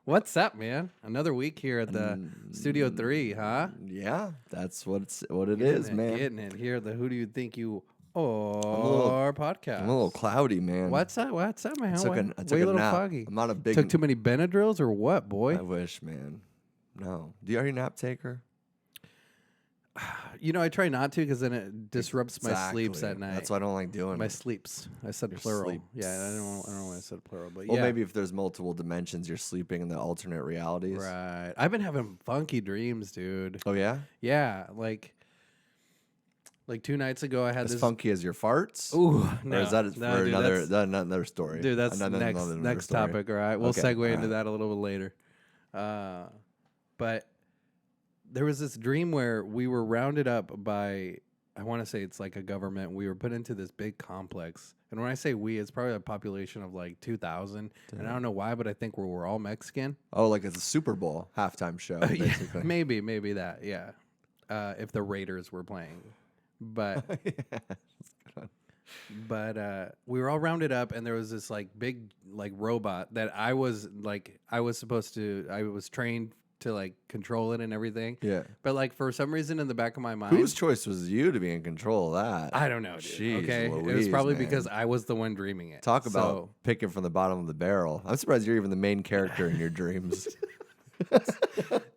What's up, man? Another week here at the Studio 3, huh? Yeah, that's what it is, man. Getting it here at the Who Do You Think You I'm Are podcast. a little cloudy, man. What's up, man? I took Why a you a little nap. foggy? I'm not a big. Took too many Benadryls or what, boy? I wish, man. No. Do you already nap taker? You know, I try not to because then it disrupts my sleeps at night. That's why I don't like doing My it. sleeps. I said Your plural. sleeps. Yeah, I don't know why I said plural, but Well, yeah. maybe if there's multiple dimensions, you're sleeping in the alternate realities. Right. I've been having funky dreams, dude. Oh yeah. Yeah, like 2 nights ago I had As this funky as your farts? Ooh, no. Or is that No, for dude, another story? Dude, that's another next story. topic, all right? We'll Okay, segue all into right. that a little bit later. But there was this dream where we were rounded up by, I want to say it's like a government. We were put into this big complex. And when I say we, it's probably a population of like 2,000. And I don't know why, but I think we're all Mexican. Oh, like it's a Super Bowl halftime show, basically. Maybe that, yeah. If the Raiders were playing. But... Yeah, that's a good one. But we were all rounded up, and there was this like big like robot that I was trained to like control it and everything. Yeah. But like for some reason in the back of my mind, Whose choice was you to be in control of that? I don't know, dude. Jeez Okay, it was Louise, probably man. because I was the one dreaming it. Talk about picking from the bottom of the barrel. I'm surprised you're even the main character in your dreams.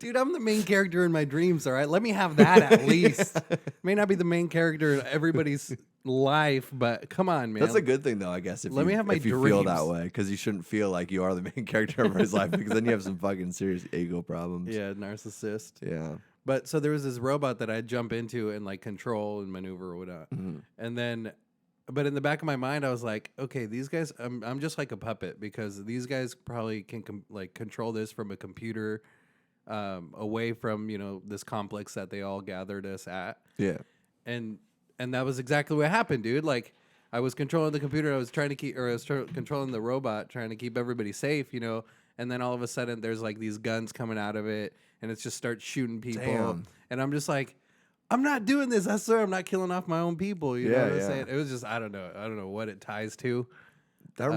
Dude, I'm the main character in my dreams. All right, let me have that at least. May not be the main character in everybody's life, but come on, man. That's a good thing, though, I guess. If Let me have my if you feel that dreams. way, because you shouldn't feel like you are the main character of everybody's life, because then you have some fucking serious ego problems. Yeah, narcissist. Yeah. But so there was this robot that I'd jump into and like control and maneuver or whatnot. Mhm. And then, but in the back of my mind, I was like, okay, these guys, I'm just like a puppet because these guys probably can control this from a computer away from, this complex that they all gathered us at. Yeah. And that was exactly what happened, dude. Like I was controlling the computer. I was trying to controlling the robot, trying to keep everybody safe, and then all of a sudden there's like these guns coming out of it and it just starts shooting people. Damn. And I'm just like, I'm not doing this. I swear I'm not killing off my own people. You know what I'm Yeah. saying? It was just, I don't know what it ties to. That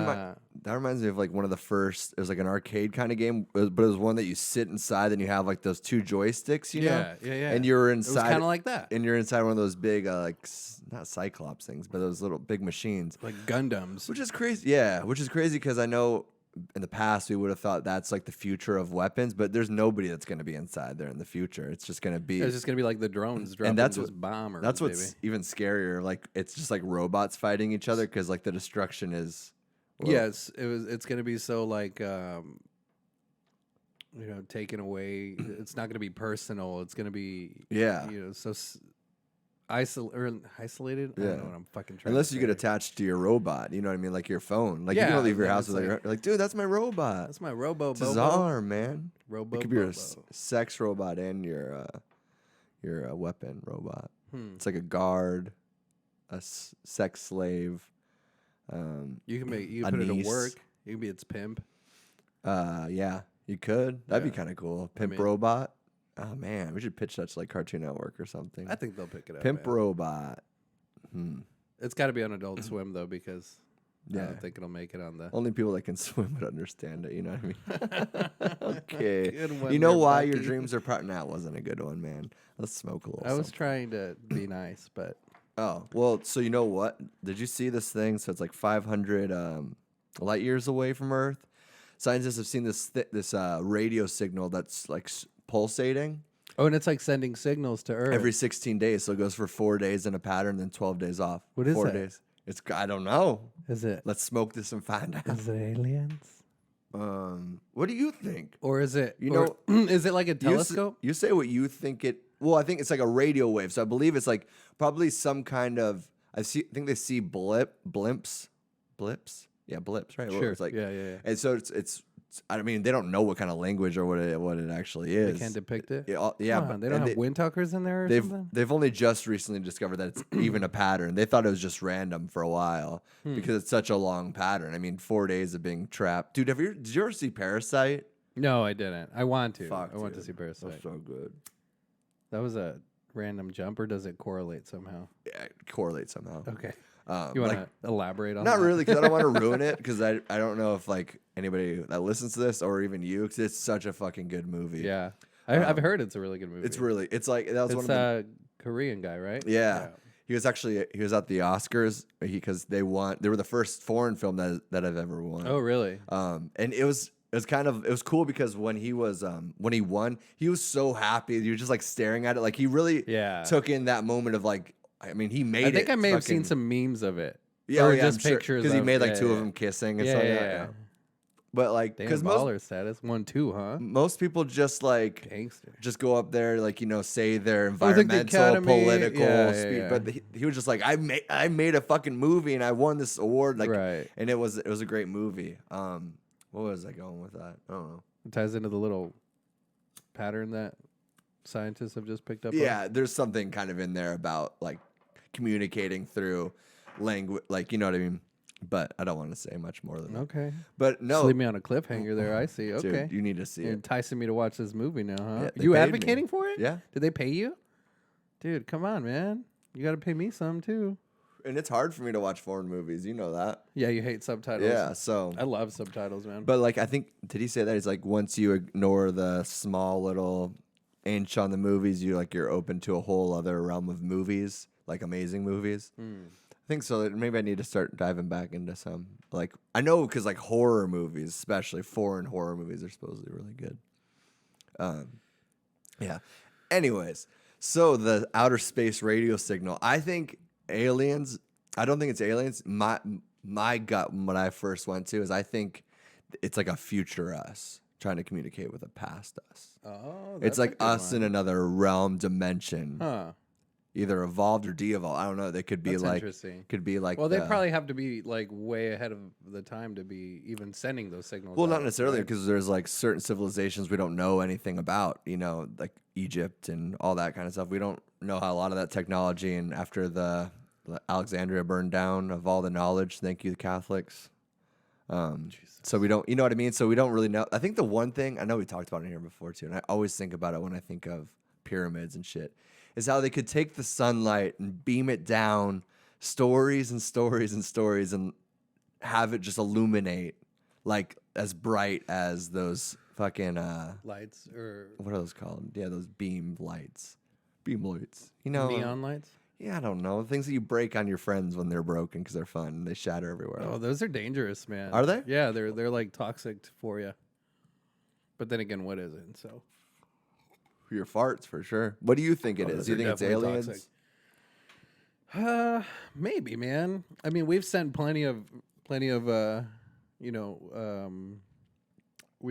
reminds me of like one of the first. It was like an arcade kind of game, but it was one that you sit inside and you have like those two joysticks, you know? Yeah. And you're It was inside, kind of like that. and you're inside one of those big, not Cyclops things, but those little big machines, Like Gundams. which is crazy. Yeah, which is crazy because I know in the past we would have thought that's like the future of weapons, but there's nobody that's going to be inside there in the future. It's just going to be. It's just going to be like the drones dropping that's this bomb. That's what's even scarier. Like it's just like robots fighting each other because like the destruction is. Well, Yes, it's going to be so like taken away. It's not going to be personal. It's going to be Yeah. so isolated. I Yeah. don't know what I'm fucking trying. Unless to you say. get attached to your robot, you know what I mean, like your phone. Like you Yeah, don't leave your then house it's with like- like, dude, that's my robot. That's my Robo It's his Bobo. arm, man. Robo It could be your Bobo. sex robot and your weapon robot. Hmm. It's like a guard, a sex slave. You can a put it to niece. work. You can be its pimp. Yeah, you could. That'd Yeah. be kind of cool. Pimp mean- robot. Oh man, we should pitch that to like Cartoon Network or something. I think they'll pick it up. Pimp man. robot. It's got to be on Adult Swim though, because I Yeah. don't think it'll make it on the. Only people that can swim would understand it. You know what I mean? Okay. Good one You know there, why your Bucky. dreams are probably. Nah, it wasn't a good one, man. Let's smoke a little. I was something. trying to be nice, but Oh well, so you know what? Did you see this thing? So it's like 500 light years away from Earth. Scientists have seen this radio signal that's like pulsating and it's like sending signals to Earth. every 16 days. So it goes for 4 days in a pattern, then 12 days off. What is 4 that? days. I don't know. Is it? Let's smoke this and find out. Is it aliens? What do you think? Or is it? You is it like a telescope? You say what you think it. Well, I think it's like a radio wave. So I believe it's like probably some kind of. I think they see blips. Yeah, blips. Right. Sure. It's like, Yeah. And so it's. I mean, they don't know what kind of language or what it actually is. They can't depict it. Yeah, Come on, they don't have wind talkers in there or something. They've only just recently discovered that it's even a pattern. They thought it was just random for a while because it's such a long pattern. I mean, 4 days of being trapped. Dude, did you ever see Parasite? No, I didn't. I want to. Fuck, I want to dude. see Parasite. That's so good. That was a random jump, or does it correlate somehow? Yeah, it correlates somehow. Okay. You want to elaborate on Not that? really, because I don't want to ruin it, because I don't know if like anybody that listens to this or even you, because it's such a fucking good movie. Yeah. I've heard it's a really good movie. It's like that was it's one of the Korean guy, right? yeah. He was at the Oscars because they were the first foreign film that I've ever won. Oh, really? And it was cool because when he won, he was so happy. He was just like staring at it, like he really took in that moment of like, I mean, he made it. I think I may have seen some memes of it. Yeah, or just pictures because he made like two of them kissing and stuff. Yeah. But like, because baller status 1-2, huh? Most people just like gangster, just go up there, like, you know, say their environmental, political speech. But he was just like, I made a fucking movie and I won this award, like, and it was a great movie. What was I going with that? I don't know. It ties into the little pattern that scientists have just picked up. Yeah, there's something kind of in there about like communicating through language, like, you know what I mean. But I don't want to say much more than that. Okay. But no. Just leave me on a cliffhanger there. I see. Okay. Dude, you need to see You're it. enticing me to watch this movie now, huh? Yeah, you advocating for it? Yeah. Did they pay you? Dude, come on, man. You got to pay me some, too. And it's hard for me to watch foreign movies. You know that. Yeah, you hate subtitles. Yeah, so. I love subtitles, man. But, like, I think, did he say that? He's like, once you ignore the small little inch on the movies, you're open to a whole other realm of movies, like amazing movies. I think so. Maybe I need to start diving back into some. Like, I know because like horror movies, especially foreign horror movies, are supposedly really good. Yeah. Anyways, so the outer space radio signal. I think aliens. I don't think it's aliens. My gut, when I first went to, is I think it's like a future us trying to communicate with a past us. Oh, it's like us in another realm, dimension. Huh. Either evolved or de-evolved. I don't know. They could be That's like interesting. Could be like. Well, they probably have to be like way ahead of the time to be even sending those signals. Well, not necessarily, because there's like certain civilizations we don't know anything about. You know, like Egypt and all that kind of stuff. We don't know how a lot of that technology. And after the Alexandria burned down of all the knowledge, thank you, the Catholics. So we don't. You know what I mean? So we don't really know. I think the one thing I know we talked about it here before too, and I always think about it when I think of pyramids and shit, is how they could take the sunlight and beam it down stories and stories and stories and have it just illuminate like as bright as those fucking lights, or what are those called? Yeah, those beam lights. Beam lights. You know, neon lights? Yeah, I don't know. Things that you break on your friends when they're broken because they're fun and they shatter everywhere. Oh, those are dangerous, man. Are they? Yeah, they're like toxic for you. But then again, what is it? So your farts, for sure. What do you think it is? Do you think it's aliens? Maybe, man. I mean, we've sent plenty of we've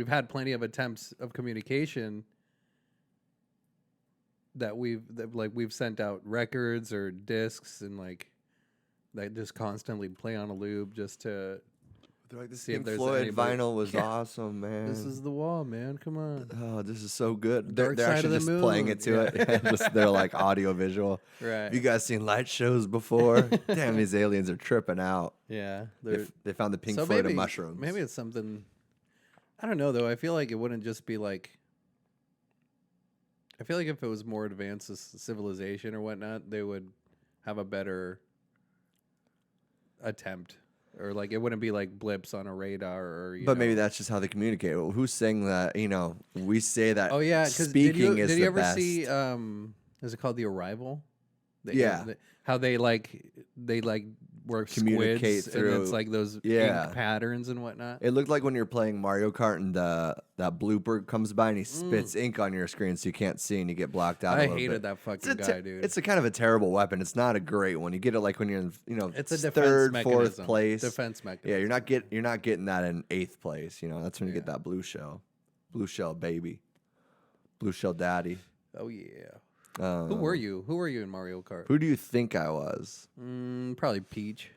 had plenty of attempts of communication that we've sent out records or discs and like that just constantly play on a loop just to. They're like, this Pink Floyd vinyl was awesome, man. This is the wall, man. Come on. Oh, this is so good. Dark They're Side actually of the just playing Moon. it to it. They're like audio visual. Right. Have you guys seen light shows before? Damn, these aliens are tripping out. Yeah. They found the Pink Floyd of mushrooms. Maybe it's something. I don't know, though. I feel like it wouldn't just be like. I feel like if it was more advanced civilization or whatnot, they would have a better attempt. Or like it wouldn't be like blips on a radar, or but maybe that's just how they communicate. Well, who's saying that? You know, we say that. Oh yeah, because speaking is did the you ever best. see? Is it called The Arrival? Yeah. How they were Communicate squids, through- and it's like those ink patterns and whatnot. It looked like when you're playing Mario Kart and that blooper comes by and he spits ink on your screen so you can't see and you get blocked out. I a little hated bit. that fucking guy, dude. It's a kind of a terrible weapon. It's not a great one. You get it like when you're in, It's a defense third, mechanism. fourth place. Defense mechanism. Yeah, you're not getting that in 8th place. You know, that's when you get that blue shell baby, blue shell daddy. Oh yeah. Who were you? Who were you in Mario Kart? Who do you think I was? Probably Peach.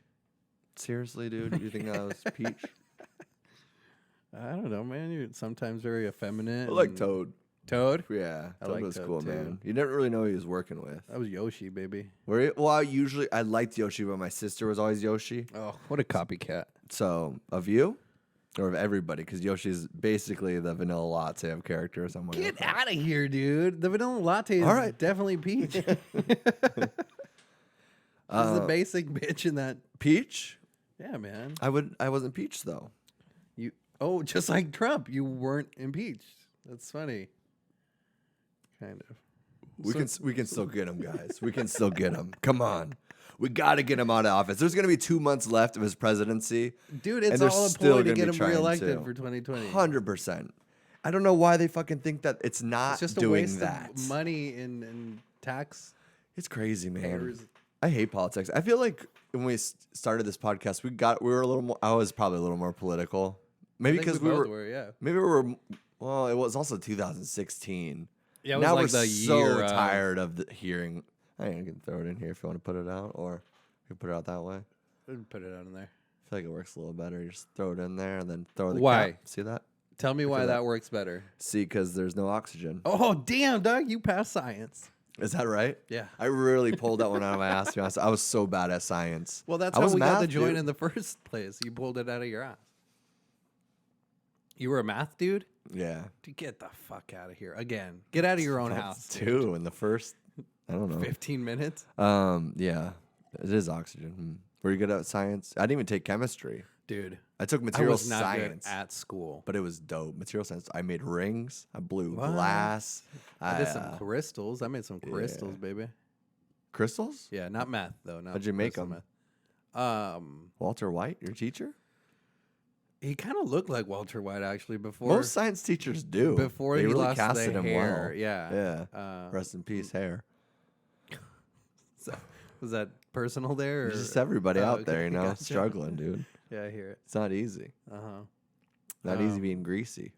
Seriously, dude, do you think I was Peach? I don't know, man. You're sometimes very effeminate. I like Toad. Toad? Yeah, I Toad like was Toad, cool, too. man. You never really know who he was working with. That was Yoshi, baby. Were you? Well, I liked Yoshi, but my sister was always Yoshi. Oh, what a copycat. So, of you? Or of everybody? Because Yoshi's basically the vanilla latte of character or something. Get out of here, dude. The vanilla latte is All right. definitely Peach. This is the basic bitch in that. Peach? Yeah, man. I wasn't Peach though. Just like Trump, you weren't impeached. That's funny. Kind of. We can still get him, guys. We can still get him. Come on. We got to get him out of office. There's going to be 2 months left of his presidency. Dude, it's and all a still ploy to gonna get be him trying reelected to. for 2020. 100%. I don't know why they fucking think that it's not It's just a doing waste that. of money in tax. It's crazy, man. payers. I hate politics. I feel like when we started this podcast, we were a little more. I was probably a little more political. Maybe because we both were. yeah. Maybe we were. Well, it was also 2016. Yeah, it was now like we're the so year, tired of hearing. I can throw it in here if you want to put it out, or you can put it out that way. Put it out in there. I feel like it works a little better. You just throw it in there and then throw the Why? cap. See that? Tell me why at that that. works better. See, because there's no oxygen. Oh, damn, Doug, you passed science. Is that right? Yeah. I really pulled that one out of my ass. To be honest, I was so bad at science. Well, that's I how was we got the math, joint dude. in the first place. You pulled it out of your ass. You were a math dude? Yeah. Dude, get the fuck out of here. Again, get out of your own house. dude. 2 in the first. I don't know. 15 minutes? Yeah, it is oxygen. Were you good at science? I didn't even take chemistry. Dude, I took I material was not science good at school. but it was dope. Material science. I made rings. I blew What? glass. I did some crystals. I made some crystals, baby. crystals. Yeah, not math, though. Not How'd you make crystal 'em? Math. Walter White, your teacher. He kind of looked like Walter White, actually, before. Most science teachers do. Before they he really lost casted the him hair. well. Yeah. Yeah. Rest in peace, hair. So, was that personal there? Or? Just everybody Oh, out there, okay, you know, gotcha. struggling, dude. Yeah, I hear it. It's not easy. Uh huh. Not easy being greasy.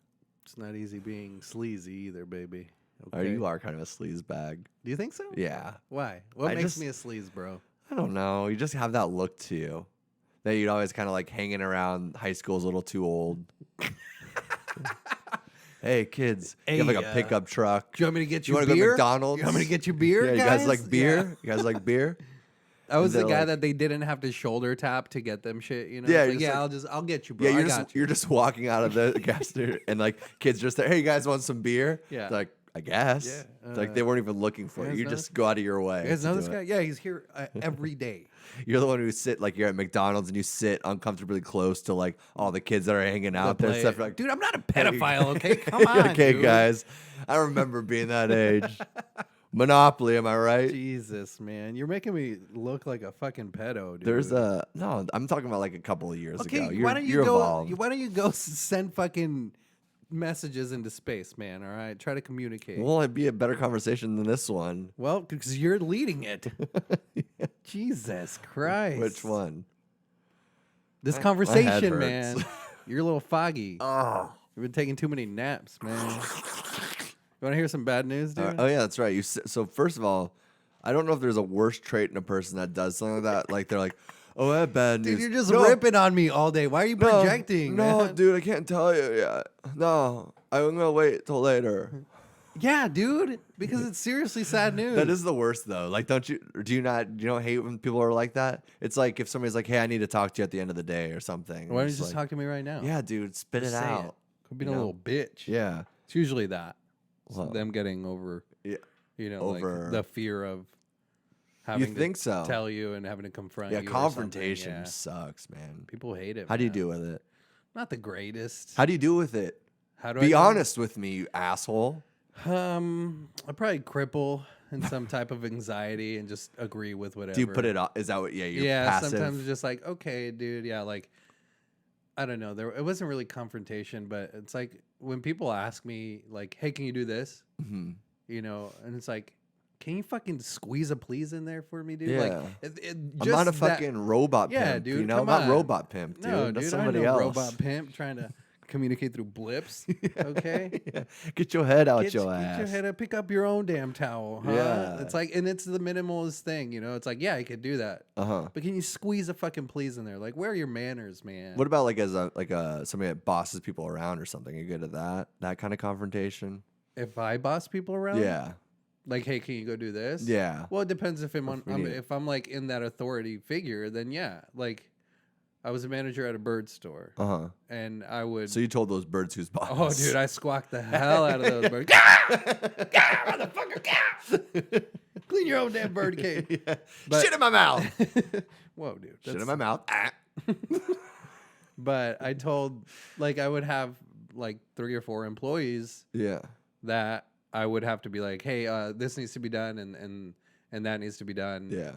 It's not easy being sleazy either, baby. Or you are kind of a sleaze bag. Do you think so? Yeah. Why? What I makes just- me a sleaze, bro? I don't know. You just have that look to you. That you'd always kind of like hanging around high school's a little too old. Hey, kids. You have like a Hey, pickup truck. Do you want me to get You you want to go beer? to McDonald's? You want me to get you beer, Yeah, you guys like beer? Yeah. You guys like beer? I was the they're guy like- that they didn't have to shoulder tap to get them shit, you know? Yeah, It's you're like, just I'll get you, bro. Yeah, I got you. you're just walking out of the gas station and like kids just there. Hey, you guys want some beer? Yeah. It's like, I guess. Yeah, It's like they weren't even looking for you it. guys You know just this- go out of your way. You guys to know do this it. guy? Yeah, he's here every day. You're the one who sit like you're at McDonald's and you sit uncomfortably close to like all the kids that are hanging out there. And stuff. You're like, dude, I'm not a pedophile, okay? Come on, okay, dude. guys. I remember being that age. Monopoly, am I right? Jesus, man. You're making me look like a fucking pedo, dude. There's a no. I'm talking about like a couple of years Okay, ago. why don't you you're go? evolved. Why don't you go send fucking messages into space, man? All right, try to communicate. Well, it'd be a better conversation than this one. Well, because you're leading it. Jesus Christ. Which one? This My head conversation, hurts. man. You're a little foggy. Oh. You've been taking too many naps, man. You want to hear some bad news, dude? Oh yeah, that's right. So first of all, I don't know if there's a worse trait in a person that does something like that. Like they're like, "Oh, I have bad news." Dude, you're just No, ripping on me all day. Why are you no, projecting, No, man? dude, I can't tell you yet. No, I'm gonna wait till later. Yeah, dude, because it's seriously sad news. That is the worst though. Like, do you don't hate when people are like that? It's like if somebody's like, "Hey, I need to talk to you at the end of the day" or something. Why don't you It's just like, talk to me right now? Yeah, dude, spit it Just say out. Could be a you know? little bitch. Yeah. It's usually that. It's Well, them getting over, yeah. like the fear of having You think to so? tell you and having to confront Yeah, you. or confrontation something. Yeah. sucks, man. People hate it. How do you man. deal with it? Not the greatest. How do you deal with it? How do Be I do honest with me, you asshole. it? I probably cripple in some type of anxiety and just agree with whatever. Do you put it up? Is that what? Yeah, you're Yeah, passive. sometimes just like, okay, dude, yeah, like I don't know. It wasn't really confrontation, but it's like when people ask me, like, "Hey, can you do this?" Mhm. You know, and it's like, "Can you fucking squeeze a please in there for me, dude?" Yeah. Like, I'm not a that- fucking robot Yeah, pimp. dude, You know, come I'm not on. robot pimp, dude. No, That's dude, somebody I know else. robot pimp trying to communicate through blips. Okay. Yeah. Get your head out Get your your ass. head up, pick up your own damn towel. Huh? Yeah. It's like, and it's the minimalist thing, you know. It's like, yeah, I could do that, Uh-huh. but can you squeeze a fucking please in there? Like, where are your manners, man? What about like as somebody that bosses people around or something? Are you good at that? That kind of confrontation? If I boss people around? Yeah. Like, hey, can you go do this? Yeah. Well, it depends if need it. if I'm like in that authority figure, then yeah. Like, I was a manager at a bird store, Uh-huh. and I would. So you told those birds who's boss. Oh, dude, I squawked the hell out of those birds. Gah! Gah, motherfucker, gah! Clean your own damn bird cage. Yeah. But- Shit in my mouth. Whoa, dude. Shit in my mouth. Ah. But I told, like, I would have like 3 or 4 employees Yeah. that I would have to be like, hey, this needs to be done and that needs to be done. Yeah.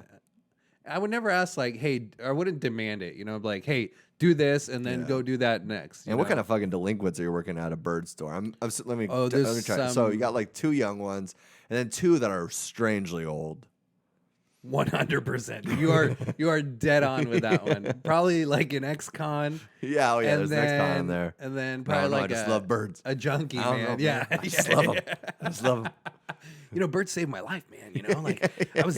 I would never ask like, hey, I wouldn't demand it, like, hey, do this and then Yeah. go do that next. And what kind of fucking delinquents are you working at a bird store? Let me there's try. So you got like 2 young ones and then 2 that are strangely old. 100%. You are dead on with that one. Probably like an ex-con. Yeah, oh yeah, and there's then, next con in there. And then I don't probably know, like I just love birds. a junkie, I don't man. know, Yeah. I just love them. I just love them. Birds saved my life, man. Like I was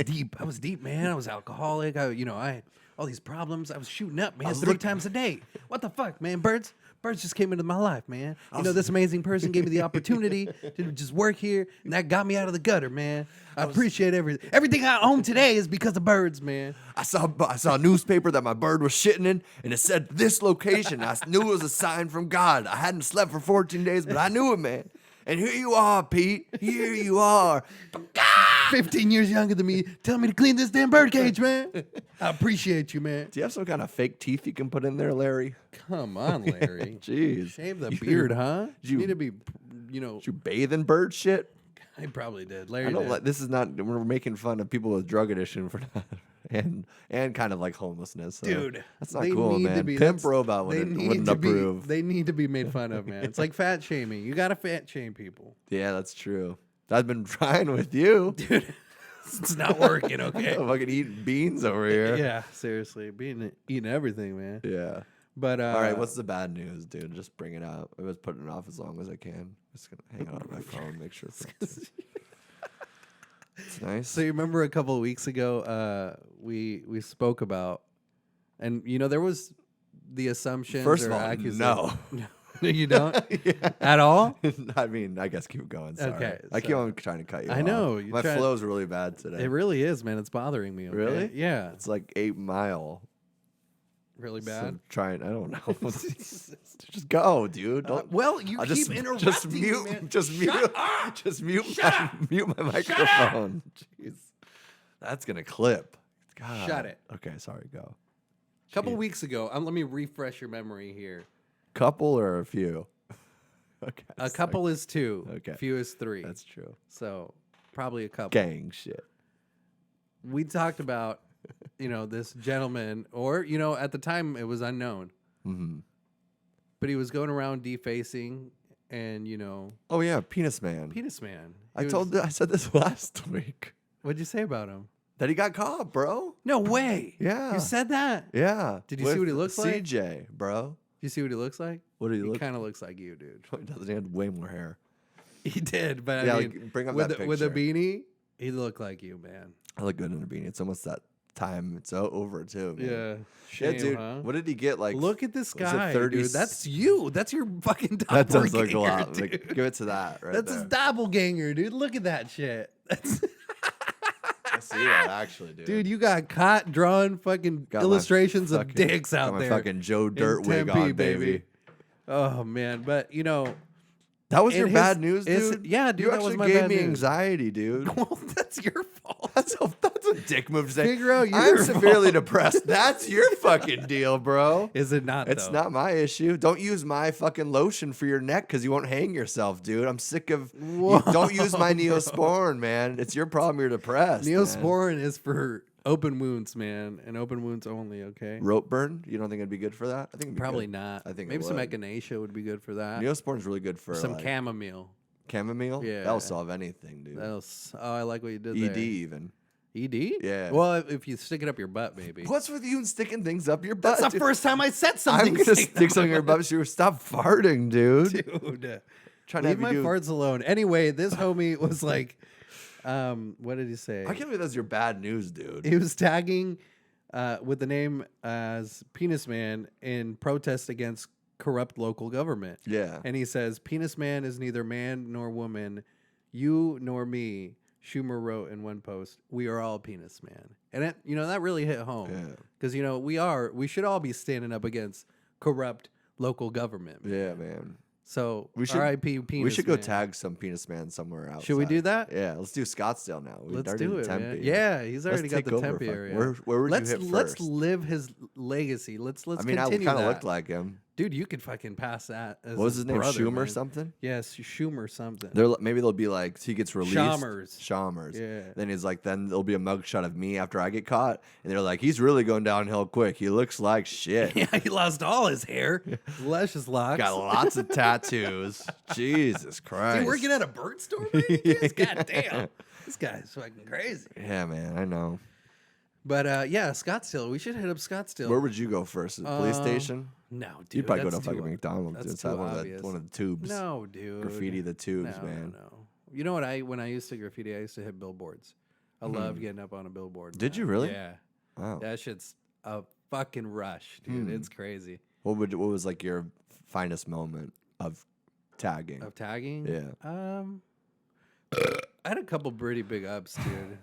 deep, man. I was alcoholic. All these problems. I was shooting up, man, 3 times a day. What the fuck, man? Birds just came into my life, man. This amazing person gave me the opportunity to just work here, and that got me out of the gutter, man. I appreciate everything. Everything I own today is because of birds, man. I saw a newspaper that my bird was shitting in, and it said this location. I knew it was a sign from God. I hadn't slept for 14 days, but I knew it, man. And here you are, Pete. Here you are. 15 years younger than me, telling me to clean this damn bird cage, man. I appreciate you, man. Do you have some kind of fake teeth you can put in there, Larry? Come on, Larry. Jeez. Shave the beard, huh? You need to be, Did you bathe in bird shit? I probably did. Larry I don't did. like. This is not. We're making fun of people with drug addiction for not, and kind of like homelessness. So Dude, that's not they cool, need man. to be- Pimp that's- Robot they wouldn't need to be- approve. They need to be made fun of, man. It's like fat shaming. You got to fat shame people. Yeah, that's true. I've been trying with you. Dude, it's not working, okay? I'm fucking eating beans over here. Yeah, seriously. Eating everything, man. Yeah. But All right, what's the bad news, dude? Just bring it out. I was putting it off as long as I can. Just gonna hang it on my phone, make sure. It's nice. So you remember a couple of weeks ago, we spoke about, and there was the assumption. First of all, no. No, you don't Yeah. at all. I mean, I guess keep going. Sorry. Okay, I keep on trying to cut you off. I know, My flow's really bad today. It really is, man. It's bothering me. Okay? Really? Yeah. It's like 8 Mile. Really So bad. I'm trying. I don't know. Just go, dude. Don't. Well, you I'll keep interrupting just me, mute. man. Just mute. Just mute my microphone. Jeez. That's gonna clip. God. Shut it. Okay, sorry. Go. A couple weeks ago, let me refresh your memory here. Couple or a few? Okay. A couple is 2. Okay. Few is 3. That's true. So probably a couple. Gang shit. We talked about, this gentleman, or, at the time it was unknown, but he was going around defacing and, Oh yeah, penis man. penis man. I said this last week What'd you say about him? that he got caught, bro. No way. Yeah. You said that. Yeah. Did you see with what he looks like? CJ, bro. Do you see what he looks like? What do you He look? kind of looks like you, dude. He doesn't. He had way more hair. He did, but Yeah, I mean, like, bring up with that with a picture. beanie, he looked like you, man. I look good in a beanie. It's almost that time. It's over too. Man. Yeah. Yeah, Shame, dude. huh? What did he get? Like, Look at this was it guy, 30 dude. That's you. That's your fucking that does doppelganger, look a lot. dude. Like, give it to that right That's there. his doppelganger, dude. Look at that shit. That's I see that actually, dude. dude, you got caught drawing fucking Got my illustrations of fucking- dicks got out my there. fucking Joe in Dirt wig Tempe, on, baby. Oh man, but That was And your his- bad news, it's- dude. yeah, dude, You that was actually my gave bad me news. anxiety, dude. well, that's your fault. That's a dick move to say. Figure out I'm your severely fault. depressed. That's your fucking deal, bro. Is it not? It's though? not my issue. Don't use my fucking lotion for your neck because you won't hang yourself, dude. I'm sick of. Don't use my Neosporin, man. It's your problem. You're depressed. man. Neosporin is for open wounds, man, and open wounds only. Okay. Rope burn. You don't think it'd be good for that? I think it'd be Probably good. not. I think maybe it some would. echinacea would be good for that. Neosporin's really good for Some like, chamomile. chamomile. Yeah. That'll solve anything, dude. I like what you did ED there. even. ED? Yeah. Well, if you stick it up your butt, maybe. What's with you and sticking things up your butt? That's the dude? first time I said something. I'm gonna stick something in your butt. So you stop farting, dude. Dude. Trying to Leave have my you do. farts alone. Anyway, this homie was like, what did he say? I can't believe that's your bad news, dude. He was tagging with the name as Penis Man in protest against corrupt local government. Yeah. And he says, Penis Man is neither man nor woman, you nor me. Schumer wrote in one post, we are all penis man. And it, that really hit home. Yeah. Because, we should all be standing up against corrupt local government. Man. Yeah, man. So We should- R.I.P. Penis. We should go Man. tag some penis man somewhere else. Should we do that? Yeah, let's do Scottsdale now. We Let's already do did it, Tempe. man. Yeah, he's already got take the over, Tempe fuck. area. Where would let's you hit let's first? live his legacy. Let's I mean, I continue kind of that. looked like him. Dude, you could fucking pass that. As What was his name? brother, Schumer man. something? Yes, Schumer something. Maybe they'll be like, he gets released. Chalmers. Yeah. Then he's like, then there'll be a mugshot of me after I get caught, and they're like, he's really going downhill quick. He looks like shit. Yeah, he lost all his hair, luscious locks. Got lots of tattoos. Jesus Christ. Dude, working at a bird store, man? God damn, this guy's fucking crazy. Yeah, man, I know. But yeah, Scottsdale. We should hit up Scottsdale. Where would you go first? The police station? No, dude. You'd probably go that's to fucking too- McDonald's that's inside too one obvious. of the tubes. No, dude. Graffiti the tubes, No, man. No. You know what? When I used to graffiti, I used to hit billboards. I loved getting up on a billboard. Did man. you really? Yeah. Wow. That shit's a fucking rush, dude. It's crazy. What was like your finest moment of tagging? Of tagging? Yeah. I had a couple pretty big ups, dude.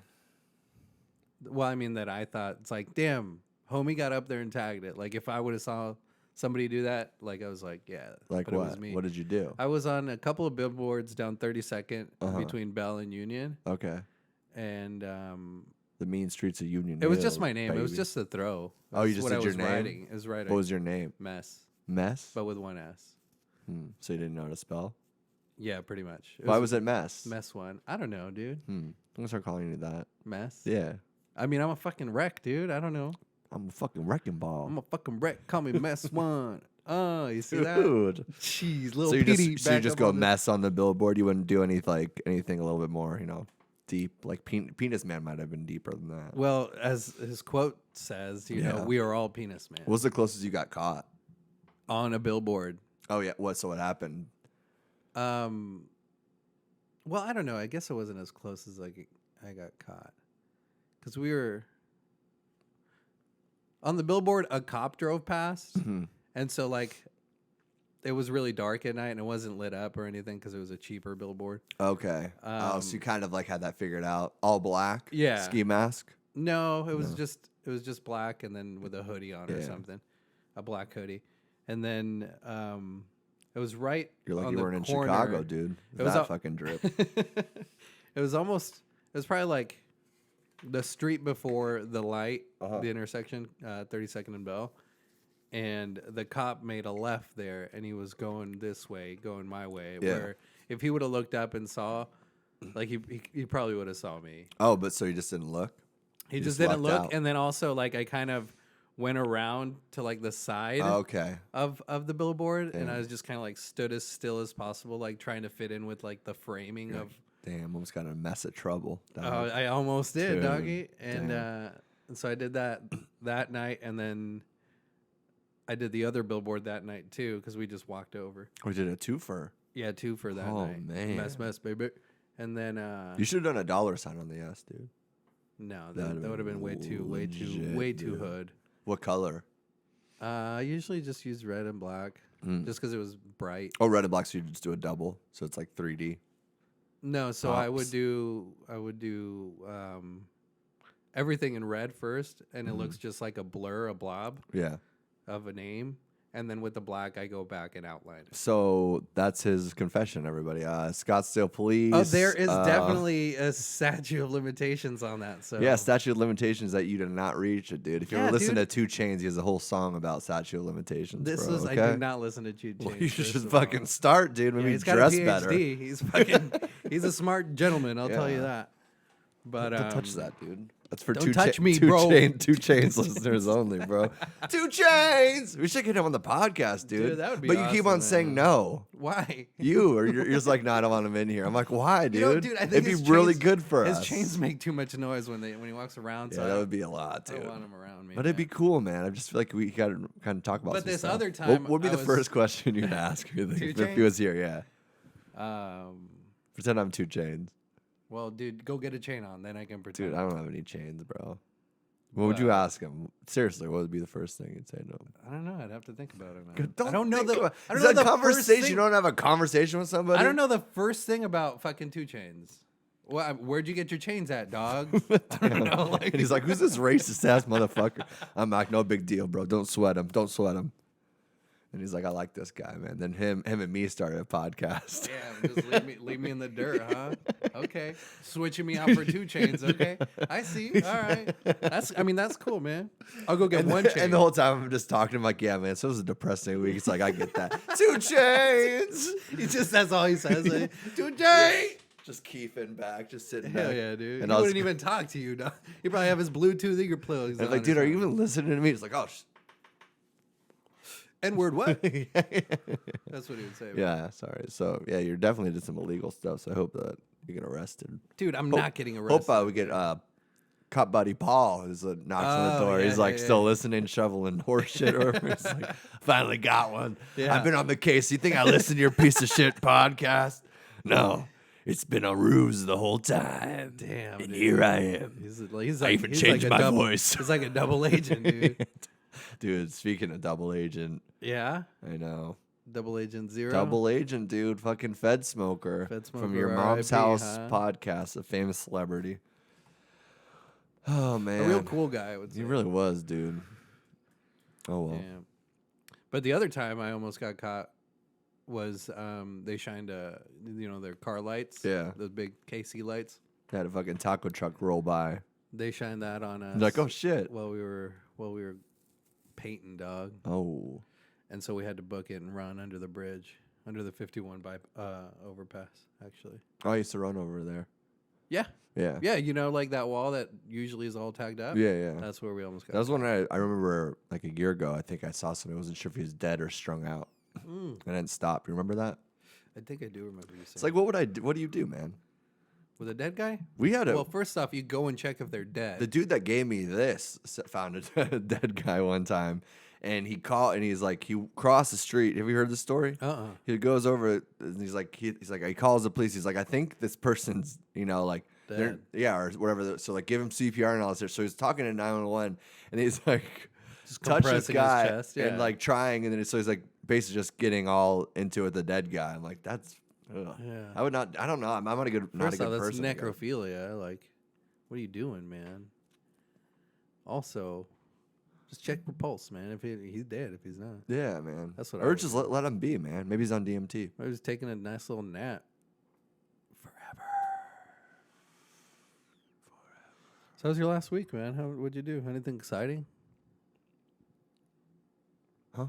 Well, I mean, that I thought, it's like, damn, homie got up there and tagged it. Like, if I would have saw somebody do that, like, I was like, yeah. Like but It what? was me. What did you do? I was on a couple of billboards down 32nd Uh-huh. between Bell and Union. Okay. And The mean streets of Union. it was just Hill, my name. It was baby. just a throw. Oh, you That's just what did I your was name? writing. It was writing. What was your name? Mess, Mess? but with one S. So you didn't know how to spell? Yeah, pretty much. Why was it mess? Mess one? I don't know, dude. I'm gonna start calling you that. Mess? Yeah. I mean, I'm a fucking wreck, dude. I don't know. I'm a fucking wrecking ball. I'm a fucking wreck. Call me Mess One. Oh, you see that? Dude. Jeez, little So you Petey just, so you back just up go on the- mess on the billboard. You wouldn't do anything a little bit more, deep. Like Penis Man might have been deeper than that. Well, as his quote says, you know, Yeah. we are all penis man. What was the closest you got caught? On a billboard. Oh yeah. So what happened? Well, I don't know. I guess it wasn't as close as like I got caught, because we were on the billboard. A cop drove past, and so like it was really dark at night, and it wasn't lit up or anything because it was a cheaper billboard. Okay. So you kind of like had that figured out. All black. Yeah. Ski mask. No, it was just black, and then with a hoodie on or Yeah. something, a black hoodie, and then it was right. You're like on you the weren't in corner. Chicago, dude. It was That up- fucking drip. It was probably like the street before the light, Uh-huh. the intersection, 32nd and Bell. And the cop made a left there, and he was going this way, going my way. Yeah. Where if he would have looked up and saw, like he probably would have saw me. Oh, but so you just didn't look? He You just just didn't lucked look, out. and then also like I kind of went around to like the side Oh, okay. of the billboard, and Yeah. I was just kind of like stood as still as possible, like trying to fit in with like the framing of. Damn, almost got in a mess of trouble. Oh, dog. I almost did, Dude, doggy, and damn. so I did that night, and then I did the other billboard that night too, because we just walked over. We did a twofer. Yeah, two for that Oh, night. man. Mess, baby. And then You should have done a dollar sign on the S, dude. no, That'd that would have been way too legit, dude. hood. What color? I usually just use red and black, just because it was bright. Oh, red and black. So you just do a double, so it's like 3D. No, so I Pops. would do everything in red first, and it Mm-hmm. looks just like a blur, a blob Yeah. of a name, and then with the black, I go back and outline it. So that's his confession, everybody. Scottsdale Police. Oh, there is definitely a statute of limitations on that. So Yeah, statute of limitations that you did not reach it, dude. If you Yeah, ever listen dude. to 2 Chainz, he has a whole song about statute of limitations. this bro, is okay? I do not listen to Jude Well, Chainz. you should first just of all. fucking start, dude. Yeah, Maybe he's got dress a PhD. better. He's fucking he's a smart gentleman. I'll tell you Yeah. that. But Don't touch that, dude. That's for don't two touch me, two bro. Two Chainz listeners only, bro. 2 Chainz. We should get him on the podcast, dude. Dude, that would be But you keep awesome, on saying man. no. Why? You're just like, no, I don't want him in here. I'm like, why, dude? You know, dude, I think It'd be his really chains- good for his us. chains make too much noise when he walks around. So Yeah, I that don't- would be a lot, I dude. don't want him around me. But it'd be man. cool, man. I just feel like we got to kind of talk about But some this stuff. other time, What would be I the was- first question you'd ask me if he was here? Yeah. Pretend I'm 2 Chainz. Well, dude, go get a chain on, then I can pretend. Dude, I don't have any chains, bro. What would you ask him? Seriously, what would be the first thing you'd say to him? I don't know. I'd have to think about it, man. Don't I don't know think the. about- I don't Is know that the conversation. first thing. You don't have a conversation with somebody? I don't know the first thing about fucking 2 Chainz. Well, where'd you get your chains at, dog? I don't know. Like, And he's like, who's this racist ass motherfucker? I'm like, no big deal, bro. Don't sweat him. Don't sweat him. And he's like, I like this guy, man. Then him and me started a podcast. Damn, just leave me in the dirt, huh? Okay. Switching me out for 2 chains, okay? I see. All right. That's cool, man. I'll go get 1 chain. And the whole time I'm just talking to him like, yeah, man, so it was a depressing week. It's like, I get that. 2 chains. That's all he says. 2 chains. Just keeping back, just sitting Hell back. yeah, dude. And He wouldn't even talk to you, dog. He probably have his Bluetooth ear plugs. And I'm like, dude, are you even listening to me? He's like, oh, N-word what? That's what he would say. Man. yeah, sorry. So, yeah, you're definitely did some illegal stuff, so I hope that you get arrested. Dude, I'm not getting arrested. Hope we get Cop Buddy Paul, who's knocks on the door. Yeah, He's like still listening, shoveling horse shit. Or he's like, finally got one. Yeah. I've been on the case. You think I listen to your piece of shit podcast? No. It's been a ruse the whole time. Damn, and dude. here I am. I even changed my voice. He's like a double agent, dude. Dude, speaking of double agent, Yeah? I know. Double Agent Zero? Double agent, dude. Fucking Fed smoker. Fed From smoker, your mom's RIP, house huh? podcast, a famous celebrity. Oh, man. A real cool guy, I would say. He really was, dude. Oh, well. Yeah. But the other time I almost got caught was they shined their car lights. Yeah. Those big KC lights. Had a fucking taco truck roll by. They shined that on us. Like, oh, shit. While we were painting, dog. Oh. And so we had to book it and run under the bridge, under the 51 overpass, actually. I used to run over there. Yeah. Yeah. Yeah, like that wall that usually is all tagged up? Yeah, yeah. That's where we almost got That was when I remember like a year ago, I think I saw somebody. I wasn't sure if he was dead or strung out. Mm. I didn't stop. You remember that? I think I do remember you saying. It's like, what would I do? What do you do, man? With a dead guy? We had Well, first off, you go and check if they're dead. the dude that gave me this found a dead guy one time. And he called, and he's like, he crossed the street. Have you heard the story? He goes over, and he's like, he calls the police. He's like, I think this person's, like, Dead. or whatever. So like, give him CPR and all this. So he's talking to 911, and he's like, Just touch this compressing his guy, chest, yeah. and like trying, and then so he's like, basically just getting all into it with the dead guy. I'm like, that's, ugh. Yeah. I would not. I don't know. I'm not a good, not a First good off, that's person. I guess. necrophilia. Like, what are you doing, man? Also, just check for pulse, man. If he's dead, if he's not. Yeah, man. That's what I Or would just do. let him be, man. Maybe he's on DMT. I was taking a nice little nap. Forever. So how was your last week, man? What'd you do? Anything exciting? Huh?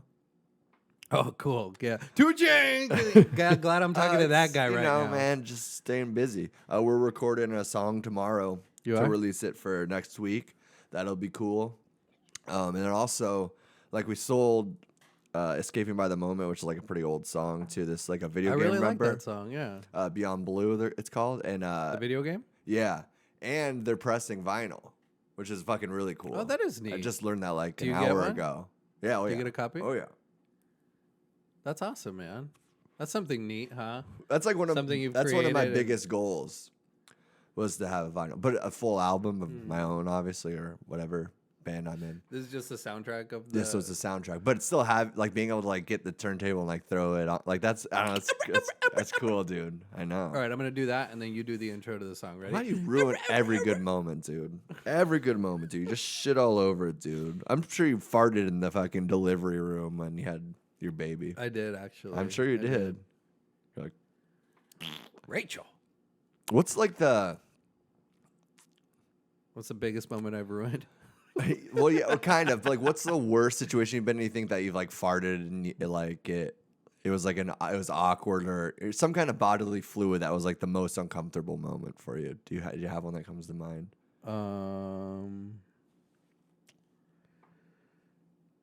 Oh, cool. Yeah. 2 chains. Glad I'm talking to that guy right now. man, just staying busy. We're recording a song tomorrow You to are? release it for next week. That'll be cool. And then also, like, we sold Escaping by the Moment, which is like a pretty old song, to this, like, a video I game really like member. that song, yeah. Beyond Blue, it's called. And The video game? yeah. And they're pressing vinyl, which is fucking really cool. Oh, that is neat. I just learned that like Do an you get hour one? ago. Yeah, oh Do yeah. you get a copy? Oh yeah. That's awesome, man. That's something neat, huh? That's like one of Something you've that's one of my created and- biggest goals was to have a vinyl, but a full album of my own, obviously, or whatever band I'm in. This is just the soundtrack of the... This was the soundtrack, but still have like being able to like get the turntable and like throw it on, like that's I don't know, that's cool, dude. I know. All right, I'm going to do that, and then you do the intro to the song. Ready? Why do you ruin every good moment, dude? Every good moment, dude. You just shit all over it, dude. I'm sure you farted in the fucking delivery room when you had your baby. I did, actually. I'm sure you I did. You're like, Rachel. what's like the What's the biggest moment I've ruined? well, yeah, kind of. Like, what's the worst situation you've been in? You think that you've like farted and it was like it was awkward or some kind of bodily fluid that was like the most uncomfortable moment for you? Do you have one that comes to mind?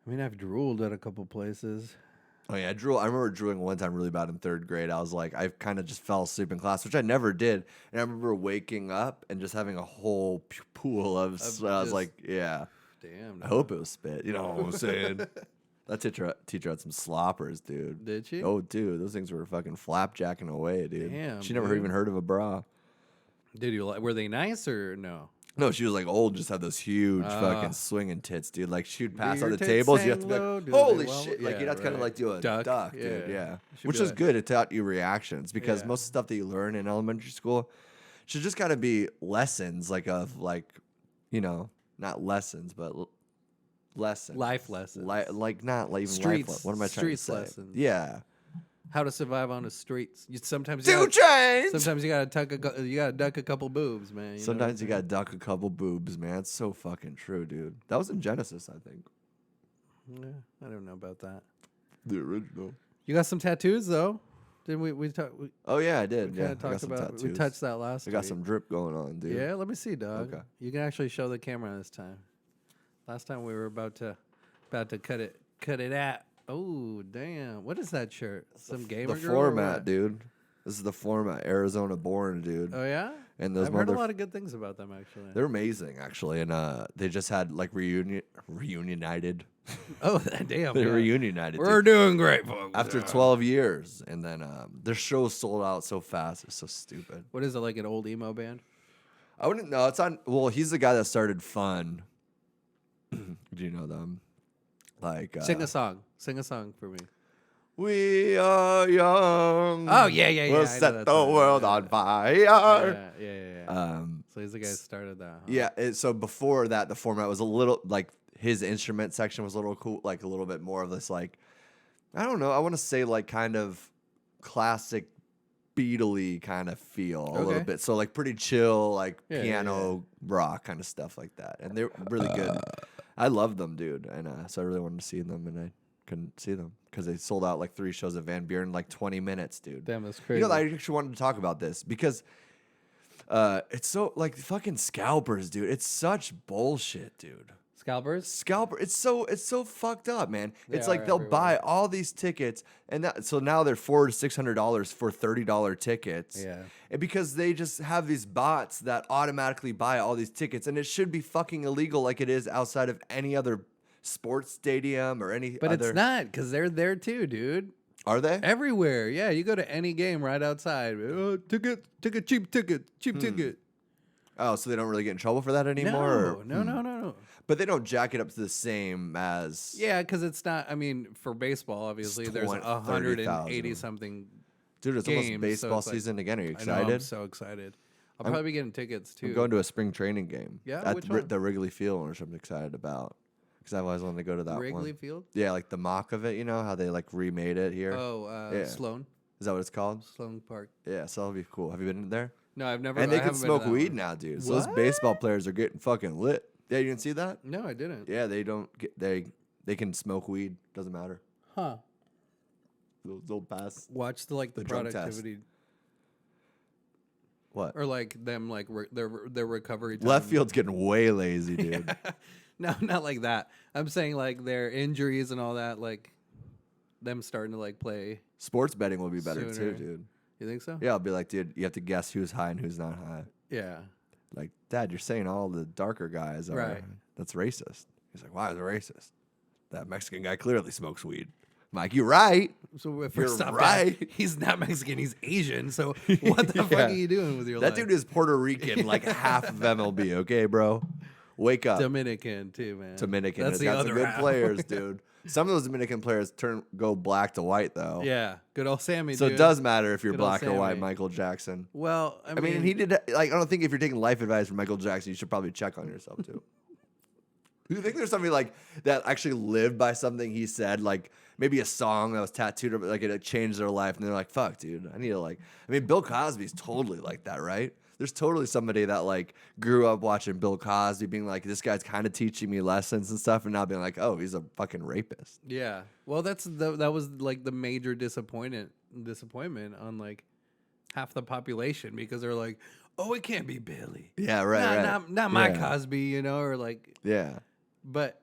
I mean, I've drooled at a couple places. Oh yeah, I remember drooling one time really bad in 3rd grade. I was like, I kind of just fell asleep in class, which I never did. And I remember waking up and just having a whole pool of. I was like, yeah. Damn. I hope it was spit. You know what I'm saying? That teacher had some sloppers, dude. Did she? Oh, dude, those things were fucking flapjacking away, dude. Damn, She never dude. even heard of a bra. Did you were they nice or no? No, she was like old, just had those huge fucking swinging tits, dude. Like she'd pass on the tables, you have to be like, holy shit! Like you'd have to kind of like do a duck, dude. Yeah, Should which be is like- good. It taught you reactions because Yeah. most of the stuff that you learn in elementary school should just kind of be lessons, like not lessons, but lessons, Life lessons. like not like even Streets- life. What am I trying to streets say? lessons. Yeah. How to survive on the streets. Sometimes Two chains. Sometimes you gotta duck a couple boobs, man. You know Sometimes you what I'm gotta duck a couple boobs, man. It's so fucking true, dude. That was in Genesis, I think. saying? Yeah, I don't know about that. The original. You got some tattoos though? Didn't we talk? We Oh yeah, I did. kind Yeah, of I got talked some about. tattoos. We touched that last I got week. some drip going on, dude. Yeah, let me see, dog. Okay. You can actually show the camera this time. Last time we were about to cut it at. Oh damn! What is that shirt? Some gamer The girl or format, what? dude. This is the format. Arizona born, dude. Oh yeah. And those I've heard a lot of good things about them actually. they're amazing, actually. And they just had like reunited. Oh damn! They yeah. reunited. We're dude, doing great, folks. after Yeah. 12 years, and then their show sold out so fast. It's so stupid. What is it, like an old emo band? I wouldn't know. It's on. Well, he's the guy that started Fun. Do you know them? Like Sing a song. Sing a song for me. We are young. Oh yeah, yeah, yeah. We'll I know set that the song. world Yeah. on fire. Yeah. So he's the guy who started that. Huh? Yeah. So before that, the format was a little like his instrument section was a little cool, like a little bit more of this, like I don't know. I want to say like kind of classic Beatle-y kind of feel a little Okay. bit. So like pretty chill, like Yeah, yeah, piano rock kind of stuff like that. And they're really good. I love them, dude. And so I really wanted to see them, and I couldn't see them because they sold out like 3 shows of Van Buren in like 20 minutes, dude. Damn, that's crazy. You know, I actually wanted to talk about this because it's so like fucking scalpers, dude. It's such bullshit, dude. Scalpers? Scalper, it's so fucked up, man. They It's like are they'll everywhere. buy all these tickets, and so now they're $400 to $600 for $30 tickets. Yeah. And because they just have these bots that automatically buy all these tickets, and it should be fucking illegal, like it is outside of any other sports stadium or any. But other... it's not, because they're there too, dude. Are they? Everywhere. Yeah, you go to any game right outside. Cheap ticket. Oh, so they don't really get in trouble for that anymore? or- No. But they don't jack it up to the same as. Yeah, because it's not, I mean, for baseball, obviously, there's 180 30,000. something. Dude, it's games, almost so baseball it's like- season again. Are you I know, excited? I'm so excited. I'll probably be getting tickets too. I'm going to a spring training game. Yeah? At Which one? the Wrigley Field, which I'm excited about. Because I've always wanted to go to that Wrigley one. Field? Yeah, like the mock of it, you know, how they like remade it here. Oh, Yeah. Sloan. Is that what it's called? Sloan Park. Yeah, so that'll be cool. Have you been there? No, I've never. And I they can haven't been to smoke that weed one. now, dude. So those What? baseball players are getting fucking lit. Yeah, you didn't see that? No, I didn't. Yeah, they don't get they can smoke weed. Doesn't matter. Huh. They'll pass. Watch the The drug test. productivity What? or like them like their recovery time. Left field's getting way lazy, dude. No, not like that. I'm saying like their injuries and all that, like them starting to like play. Sports betting will be better Sooner. too, dude. You think so? Yeah, I'll be like, dude, you have to guess who's high and who's not high. Yeah. Like, Dad, you're saying all the darker guys are. Right. That's racist. He's like, why is it racist? That Mexican guy clearly smokes weed. I'm like, you're right. So if You're first off, right. Dad, he's not Mexican. He's Asian. So what the fuck Yeah. are you doing with your That life? dude is Puerto Rican, like half of MLB. Okay, bro, wake up. Dominican too, man. Dominican That's has the got other some good half. players, dude. Some of those Dominican players go black to white though. Yeah, good old Sammy. So dude. it does matter if you're Good old black or white, Sammy. Michael Jackson. Well, I mean, he did like I don't think if you're taking life advice from Michael Jackson, you should probably check on yourself too. Do you think there's somebody like that actually lived by something he said, like maybe a song that was tattooed, or like it changed their life, and they're like, "Fuck, dude, I need to like." I mean, Bill Cosby's totally like that, right? There's totally somebody that like grew up watching Bill Cosby, being like, "This guy's kind of teaching me lessons and stuff," and now being like, "Oh, he's a fucking rapist." Yeah. Well, that was like the major disappointment on like half the population because they're like, "Oh, it can't be Billy." Yeah, right. Not my Yeah. Cosby, you know, or like. Yeah. But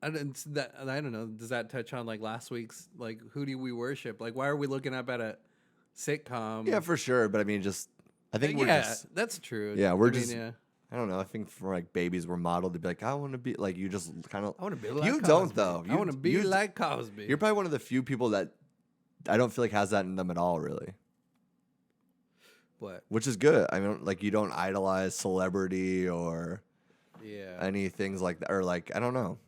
I don't know. Does that touch on like last week's like who do we worship? Like why are we looking up at a sitcom? Yeah, for sure. But I mean, I think we're yeah, just. that's true. Yeah, we're I mean, just- yeah. I don't know. I think for like babies, we're modeled to be like, I want to be like you. Just kind of. I want to be like You Cosby. don't though. I want to be you- like Cosby. You're probably one of the few people that I don't feel like has that in them at all, really. What? Which is good. I mean, like you don't idolize celebrity or Yeah. any things like that, or like I don't know,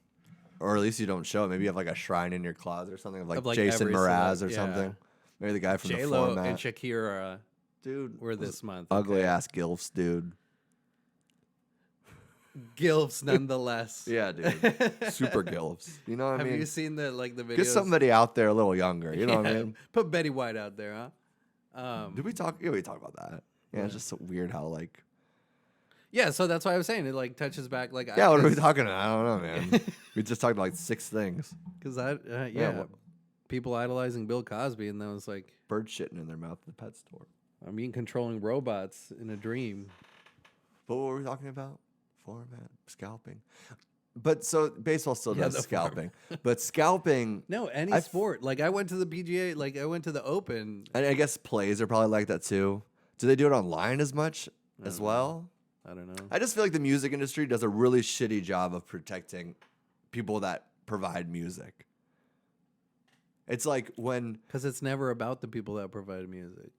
or at least you don't show it. Maybe you have like a shrine in your closet or something of like, Of, like, Jason every Mraz celeb, or yeah. something. Maybe the guy from the J-Lo format. and Shakira Dude, were this month. ugly okay? ass gilfs, dude. Gilfs nonetheless. Yeah, dude. Super gilfs. You know what I mean? Have you seen the videos? Get somebody out there a little younger. You know what I mean? Put Betty White out there, huh? Did we talk? Yeah, we talked about that. Yeah, it's just so weird how like. Yeah, so that's why I was saying it like touches back like. Yeah, what are we talking about? I don't know, man. We just talked about like 6 things. Because people idolizing Bill Cosby, and that was like bird shitting in their mouth at the pet store. I mean, controlling robots in a dream. But what were we talking about? Format, scalping. But so baseball still does scalping. But scalping. No, any sport. Like I went to the PGA, like I went to the Open. And I guess plays are probably like that too. Do they do it online as much as well? I don't know. I just feel like the music industry does a really shitty job of protecting people that provide music. It's like when... Because it's never about the people that provide music.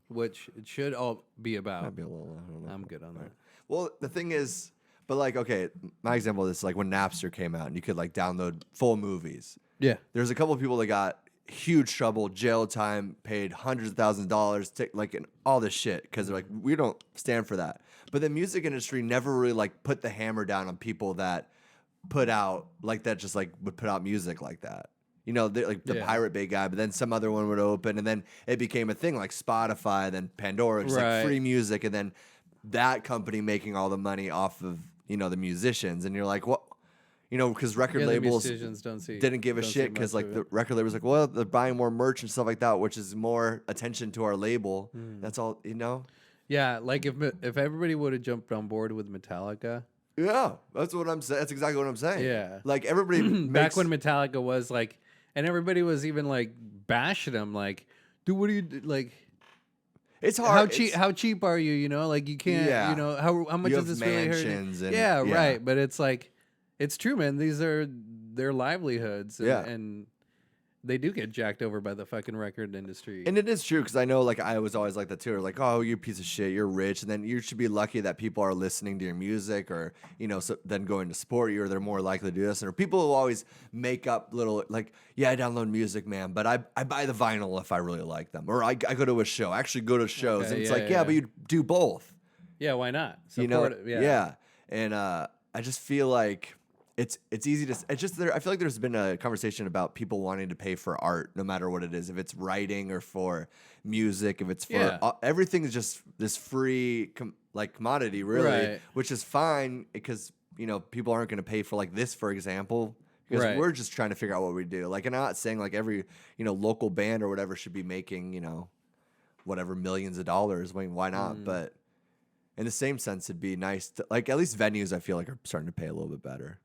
Which it should all be about. Might be a little, I don't know. I'm good on that. Well, the thing is... But like, okay, my example of this is like when Napster came out and you could like download full movies. Yeah. There's a couple of people that got huge trouble, jail time, paid hundreds of thousands of dollars, like and all this shit because they're like, we don't stand for that. But the music industry never really like put the hammer down on people that put out like that, just like would put out music like that. You know, like the Pirate Bay guy, but then some other one would open, and then it became a thing like Spotify, then Pandora, just like free music, and then that company making all the money off of, you know, the musicians, and you're like, what? You know, because record labels didn't give a shit because like the record labels like, well, they're buying more merch and stuff like that, which is more attention to our label. That's all, you know. Yeah, like if everybody would have jumped on board with Metallica. Yeah, that's what I'm saying. That's exactly what I'm saying. Yeah, like everybody back when Metallica was like, and everybody was even like bashing them, like, dude, what do you do? Like? It's hard. How cheap are you? You know, like you can't. You know how much is this really hurting? Yeah, right. But it's like, it's true, man. These are their livelihoods. And they do get jacked over by the fucking record industry. And it is true because I know, like, I was always like that too. Like, oh, you're a piece of shit. You're rich, and then you should be lucky that people are listening to your music, or you know, so then going to support you, or they're more likely to do this. Or people will always make up little like, yeah, I download music, man, but I buy the vinyl if I really like them, or I go to a show. I actually go to shows, and it's but you do both. Yeah, why not? Support it. Yeah. And I just feel like. It's easy to. It's just there. I feel like there's been a conversation about people wanting to pay for art, no matter what it is. If it's writing or for music, if it's for everything is just this free like commodity, really, which is fine because you know people aren't going to pay for like this, for example, because we're just trying to figure out what we do. Like, and I'm not saying like every local band or whatever should be making whatever millions of dollars. I mean, why not? But in the same sense, it'd be nice to like at least venues. I feel like are starting to pay a little bit better.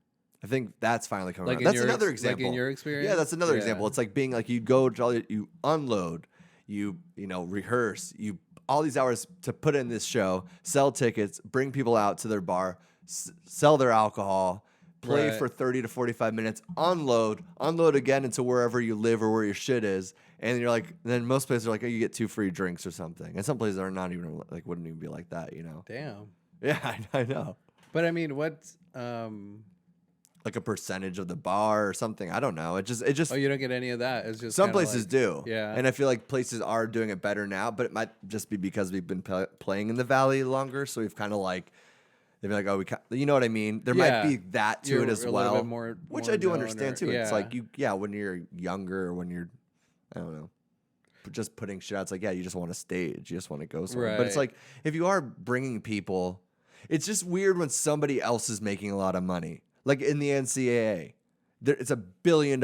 I think that's finally coming around. That's another example. Like in your experience? Yeah, that's another example. It's like being like you go to you unload, you rehearse, you all these hours to put in this show, sell tickets, bring people out to their bar, sell their alcohol, play for 30 to 45 minutes, unload again into wherever you live or where your shit is. And you're like, then most places are like, oh, you get 2 free drinks or something. And some places are not even like, wouldn't even be like that, you know? Damn. Yeah, I know. But I mean, what's, like a percentage of the bar or something. I don't know. It just. Oh, you don't get any of that. It's just some places do. Yeah. And I feel like places are doing it better now, but it might just be because we've been playing in the Valley longer, so we've kind of like they'd be like, oh, you know what I mean? There might be that to it as well, which I do understand too. It's like when you're younger, or when you're, I don't know, just putting shit out. It's like you just want a stage, you just want to go somewhere. But it's like if you are bringing people, it's just weird when somebody else is making a lot of money. Like in the NCAA, it's $1 billion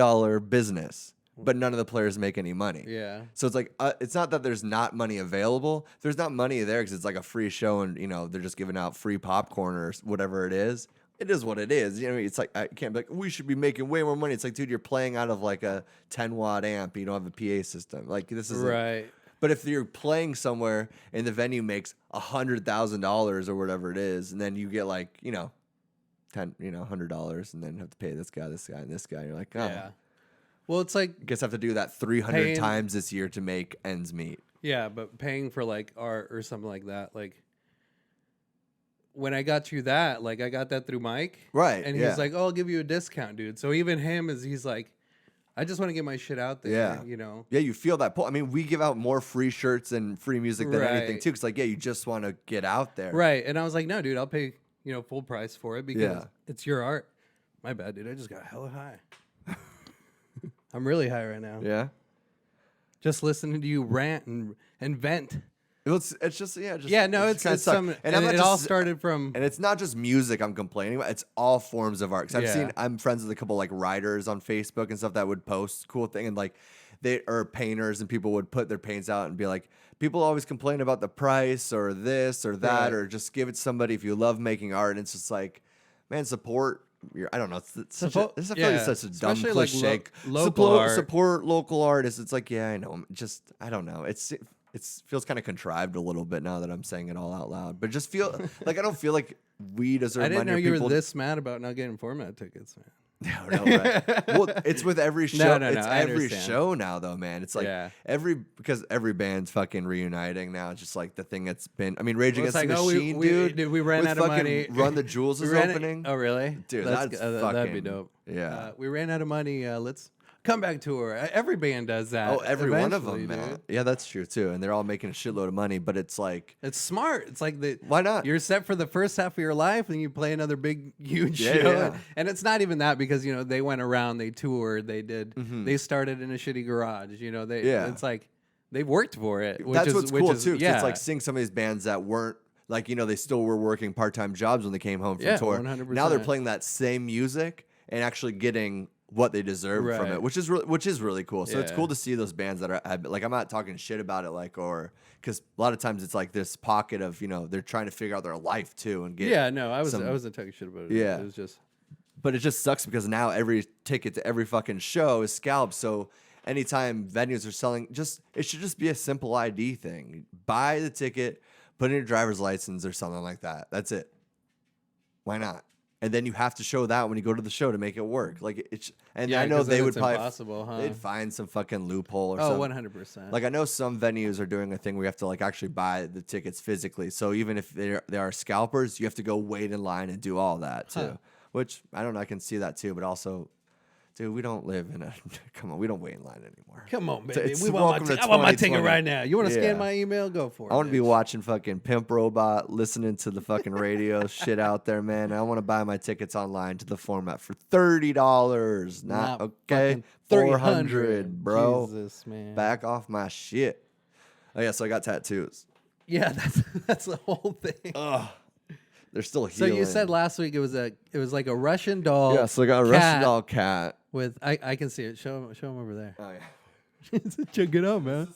business, but none of the players make any money. Yeah. So it's like it's not that there's not money available. There's not money there because it's like a free show, and they're just giving out free popcorn or whatever it is. It is what it is. It's like I can't be like we should be making way more money. It's like, dude, you're playing out of like a 10-watt amp. You don't have a PA system. Like this is right. But if you're playing somewhere and the venue makes $100,000 or whatever it is, and then you get like $100, and then have to pay this guy, and this guy. And you're like, oh. Yeah. Well, it's like I guess I have to do that 300 times this year to make ends meet. Yeah, but paying for like art or something like that, like when I got you that, like I got that through Mike, right? And he's like, "Oh, I'll give you a discount, dude." So even he's like, "I just want to get my shit out there." Yeah, Yeah, you feel that pull. I mean, we give out more free shirts and free music than anything too. Cause like, you just want to get out there, right? And I was like, "No, dude, I'll pay full price for it because it's your art. My bad, dude. I just got hella high. I'm really high right now. Yeah. Just listening to you rant and vent. It's just it's some, and it all started from, and it's not just music I'm complaining about. It's all forms of art. Because I'm friends with a couple like writers on Facebook and stuff that would post cool thing, and like they are painters, and people would put their paints out and be like, people always complain about the price or this or that, or just give it to somebody if you love making art. And it's just like, man, support. I don't know. It's such a dumb cliche. Like local art. Support local artists. It's like, yeah, I know. Just I don't know. It feels kind of contrived a little bit now that I'm saying it all out loud. But just feel like I don't feel like we deserve money. I didn't know you were this mad about not getting format tickets, man. No, right? Well, it's with every show. No, it's every understand. show now, though, man. It's like because every band's fucking reuniting now. It's just like the thing that's been. I mean, Rage Against the Machine, dude. We ran out of money. Run the Jewels is opening. Oh, really? Dude, that's fucking, that'd be dope. Yeah, we ran out of money. Let's comeback tour. Every band does that. Oh, every one of them, man. Yeah, that's true too. And they're all making a shitload of money, but it's like it's smart. It's like why not? You're set for the first half of your life, and you play another big, huge show. Yeah. And it's not even that because they went around, they toured, they did, they started in a shitty garage. It's like they worked for it. That's what's cool too. It's like seeing some of these bands that weren't. Like, they still were working part-time jobs when they came home from tour. 100%. Now they're playing that same music and actually getting what they deserve from it, which is really cool. So it's cool to see those bands that are like, I'm not talking shit about it, because a lot of times it's like this pocket of they're trying to figure out their life too and get. I wasn't talking shit about it. Yeah, it was just. But it just sucks because now every ticket to every fucking show is scalped. So anytime venues are selling, it should just be a simple ID thing. Buy the ticket, put in your driver's license or something like that. That's it. Why not? And then you have to show that when you go to the show to make it work. I know they would probably they'd find some fucking loophole or something. 100%. Like I know some venues are doing a thing where you have to actually buy the tickets physically. So even if they are scalpers, you have to go wait in line and do all that too. Which I don't know, I can see that too, but also dude, we don't live in a come on, we don't wait in line anymore. Come on, baby. I want my ticket right now. You want to scan my email? Go for it. I want to be watching fucking Pimp Robot, listening to the fucking radio shit out there, man. I want to buy my tickets online to the format for $30. Not okay. $400, bro. Jesus, man. Back off my shit. Oh yeah, so I got tattoos. Yeah, that's the whole thing. Ugh. They're still healing. So you said last week it was like a Russian doll. Yeah, so I got a Russian doll cat. With I can see it. Show him over there. Oh yeah. Check it out, man.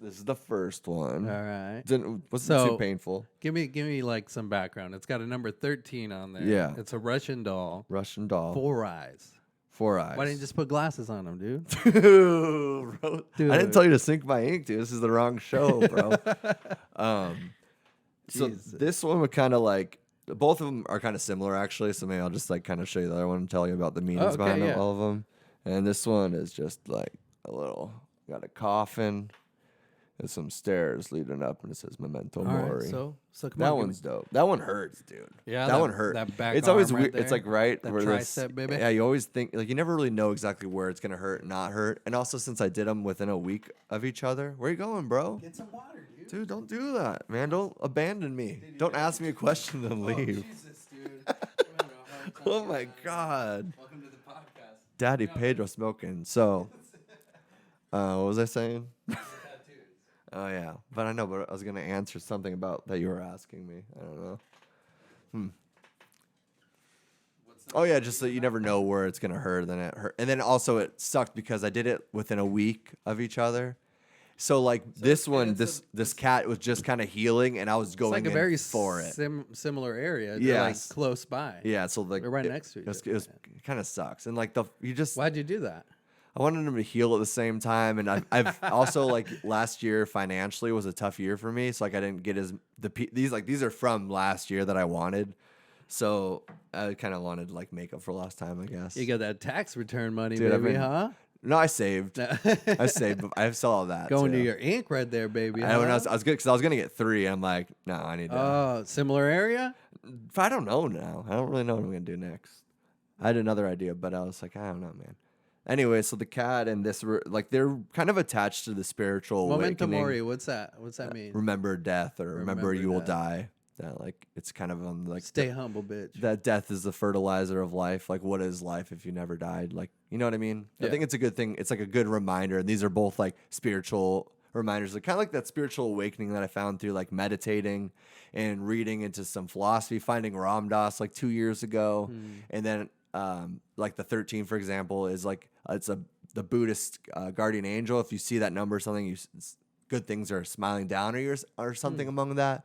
This is the first one. All right. Wasn't too painful. Give me like some background. It's got a number 13 on there. Yeah. It's a Russian doll. 4 eyes. 4 eyes. Why didn't you just put glasses on them, dude? Dude, I didn't tell you to sync my ink, dude. This is the wrong show, bro. So this one would kind of like. Both of them are kind of similar, actually. So maybe I'll just kind of show you the other one and tell you about the meanings behind all of them. And this one is just like got a coffin and some stairs leading up, and it says "Memento Mori." Right, so that one's dope. That one hurts, dude. Yeah, that one hurt. That back it's always arm weird. Right it's like right that where tricep, baby. Yeah, you always think you never really know exactly where it's gonna hurt and not hurt. And also, since I did them within a week of each other, where you going, bro? Get some water, dude. Dude, don't do that, man. Don't abandon me. Don't ask me a question and leave. Jesus, dude. Oh my God. Welcome to the podcast. Daddy Pedro smoking. So, what was I saying? Oh yeah, but I was gonna answer something about that you were asking me. I don't know. Oh yeah, just so you never know where it's gonna hurt, then it hurt, and then also it sucked because I did it within a week of each other. So this cat was just kind of healing, and I was going like a very for it. Similar area. Yeah, like close by. Yeah, so they're right next to each other. It kind of sucks, and Why'd you do that? I wanted him to heal at the same time, and I've also last year financially was a tough year for me, so I didn't get these are from last year that I wanted, so I kind of wanted makeup for last time, I guess. You got that tax return money, dude, baby, huh? No, I saved. I saved, but I saw all that. Going to your ink right there, baby. I was good because I was gonna get 3. And I'm like, no, I need. Oh, similar area. I don't know now. I don't really know what I'm gonna do next. I had another idea, but I was like, I don't know, man. Anyway, so the cat and this they're kind of attached to the spiritual Memento awakening. Mori, what's that? What's that mean? Remember death or remember you will die. that like it's kind of on like Stay humble, bitch. that death is the fertilizer of life. Like, what is life if you never died? Like, you know what I mean? I Yeah. think it's a good thing. It's like a good reminder. And these are both like spiritual reminders, like kind of like that spiritual awakening that I found through like meditating and reading into some philosophy, finding Ram Dass like 2 years ago. And then like the 13, for example, is like the Buddhist guardian angel. If you see that number or something, good things are smiling down or something among that.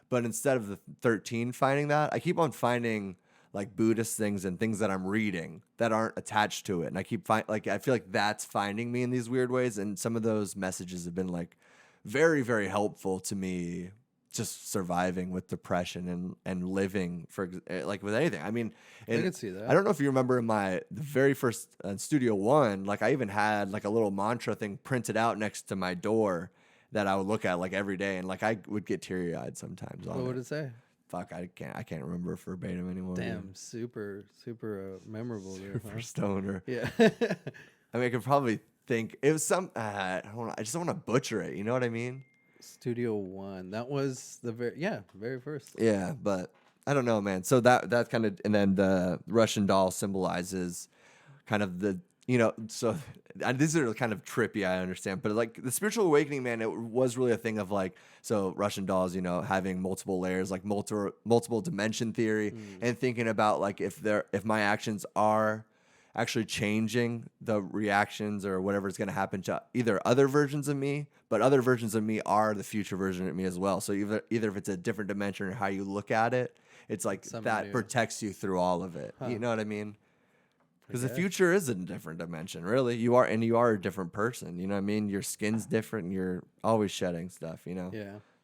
But instead of the 13 finding that, I keep on finding like Buddhist things and things that I'm reading that aren't attached to it. And I keep I feel like that's finding me in these weird ways. And some of those messages have been like very, very helpful to me just surviving with depression and living for like with anything. I mean, I can see that. I don't know if you remember the very first Studio One, like I even had like a little mantra thing printed out next to my door that I would look at like every day, and like I would get teary eyed sometimes. What would it say? Fuck, I can't remember verbatim anymore. Damn, super memorable. There, Super stoner. Yeah. I mean, I could probably think it was some. I just don't want to butcher it. You know what I mean? Studio One. That was the very first. Yeah, but I don't know, man. So that kind of, and then the Russian doll symbolizes kind of the, so these are kind of trippy, I understand, but like the spiritual awakening, man, it was really a thing of like, so Russian dolls, having multiple layers, like multiple dimension theory, and thinking about like if my actions are actually changing the reactions or whatever's going to happen to either other versions of me, but other versions of me are the future version of me as well. So either if it's a different dimension or how you look at it, it's like that protects you through all of it. You know what I mean? Because the future is a different dimension, really. You are a different person. You know what I mean? Your skin's different, and you're always shedding stuff. Yeah.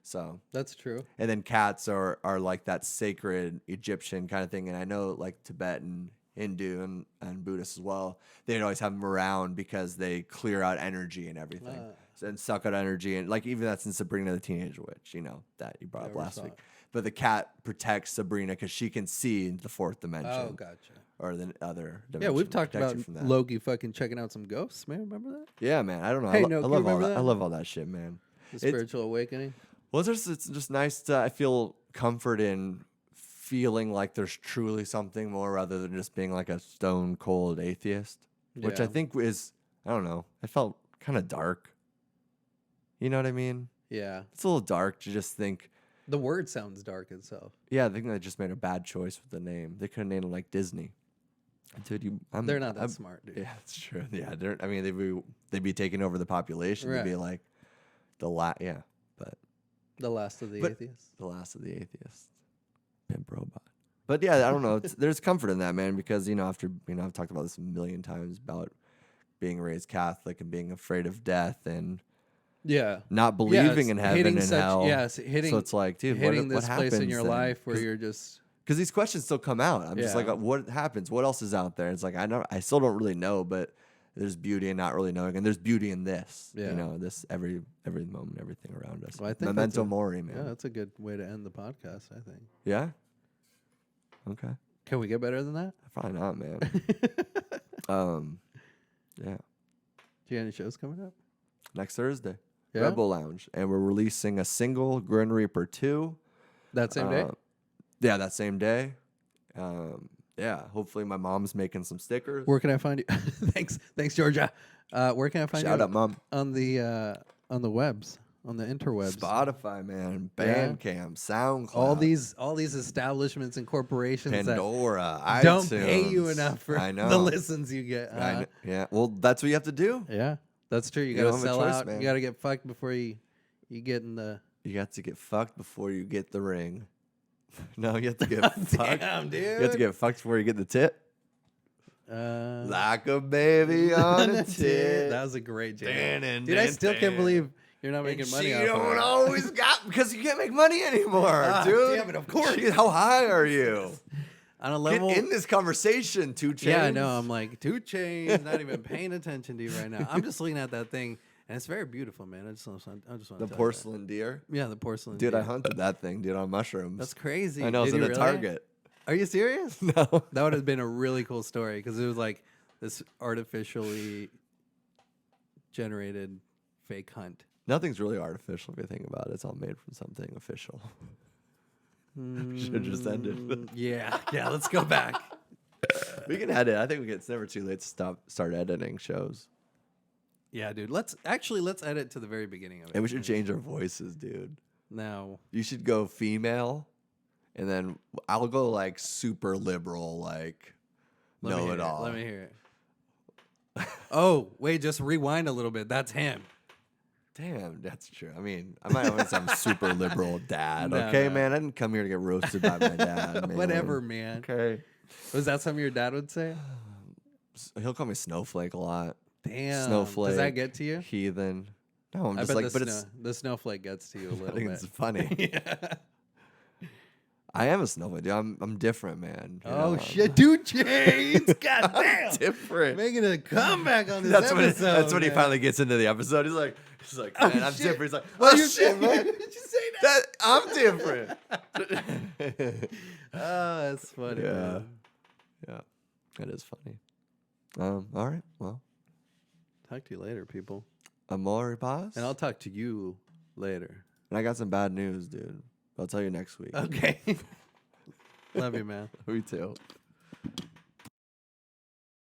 So that's true. And then cats are like that sacred Egyptian kind of thing. And I know like Tibetan, Hindu, and Buddhist as well. They'd always have them around because they clear out energy and everything, and suck out energy. And like even that's in Sabrina the Teenage Witch. That you brought up last week. But the cat protects Sabrina because she can see the fourth dimension. Oh, gotcha. Or the other dimension. Yeah, we've talked about Loki fucking checking out some ghosts, man. Remember that? Yeah, man. I don't know. Hey, I love all that. that. I love all that shit, man. The spiritual awakening. Well, it's just nice to. I feel comfort in feeling like there's truly something more rather than just being like a stone cold atheist, which I think is, I don't know. I felt kind of dark. You know what I mean? Yeah. It's a little dark to just think. The word sounds dark itself. Yeah, I think they just made a bad choice with the name. They could have named it like Disney. Dude, they're not that smart, dude. Yeah, it's true. Yeah, they'd be taking over the population. Right. They'd be like the last of the atheists. The last of the atheists. Pimp robot. But yeah, I don't know. There's comfort in that, man, because after I've talked about this a million times about being raised Catholic and being afraid of death and not believing in heaven and hell. Yes, so it's like, dude, hitting what this place in your then? life where you're just. Because these questions still come out. I'm just like, what happens? What else is out there? It's like I still don't really know, but there's beauty in not really knowing, and there's beauty in this. Yeah. This every moment, everything around us. Well, I think Memento mori, man. Yeah, that's a good way to end the podcast, I think. Yeah. Okay. Can we get better than that? Probably not, man. Yeah. Do you have any shows coming up? Next Thursday, Yeah? Red Bull Lounge, and we're releasing a single, Grin Reaper 2. That same day? Yeah, that same day. Yeah, hopefully my mom's making some stickers. Where can I find you? Thanks, Georgia. Where can I find you? Shout out, Mom. On the webs, on the interwebs. Spotify, man, Bandcamp, SoundCloud. All these establishments and corporations Pandora, that iTunes. don't pay you enough for I know. the listens you get. Yeah, well, that's what you have to do. Yeah, that's true. You don't gotta have a sell choice, out. man. You gotta get fucked before you get in the. You got to get fucked before you get the ring. No, you have to get fucked. Damn, dude. You have to get fucked before you get the tip. Like a baby on a tit. That was a great jam. Dude, I still can't believe you're not making money off of it. You don't always got because you can't make money anymore, dude. Damn it, of course. Jeez, how high are you? On a level. Get in this conversation, 2 Chainz. Yeah, I know. I'm like 2 Chainz, not even paying attention to you right now. I'm just looking at that thing, and it's very beautiful, man. I just want to the porcelain deer. Yeah, the porcelain. Dude, deer. I hunted that thing, dude, on mushrooms. That's crazy. I know, it's Did at you a really? Target. Are you serious? No. That would have been a really cool story because it was like this artificially generated fake hunt. Nothing's really artificial if you think about it. It's all made from something official. Should have just ended. Yeah, let's go back. We can edit. I think it's never too late to start editing shows. Yeah, dude. Let's edit to the very beginning of it. And we should change our voices, dude. No. You should go female, and then I'll go like super liberal, like know it all. Let me hear it. Oh, wait, just rewind a little bit. That's him. Damn, that's true. I mean, I might have some super liberal dad. No, Okay, no. man. I didn't come here to get roasted by my dad, man. Whatever, man. Okay. Was that something your dad would say? He'll call me snowflake a lot. Damn. Snowflake. Does that get to you? Heathen. No, I'm I just bet like, but it's. the snowflake gets to you a I little think bit. it's funny. Yeah. I am a snowflake, dude. I'm different, man. You Oh know, shit, dude, Chainz. God damn. I'm different. Making a comeback on this That's when episode. he finally gets into the episode. He's like, Oh, man, I'm shit. different. He's like, Oh, oh shit, man. Did you say that? I'm different. Oh, that's funny. Yeah. Man. Yeah, that is funny. All right, well, Talk to you later, people. Amor y Paz. And I'll talk to you later. And I got some bad news, dude. I'll tell you next week. Okay. Love you, man. Me too.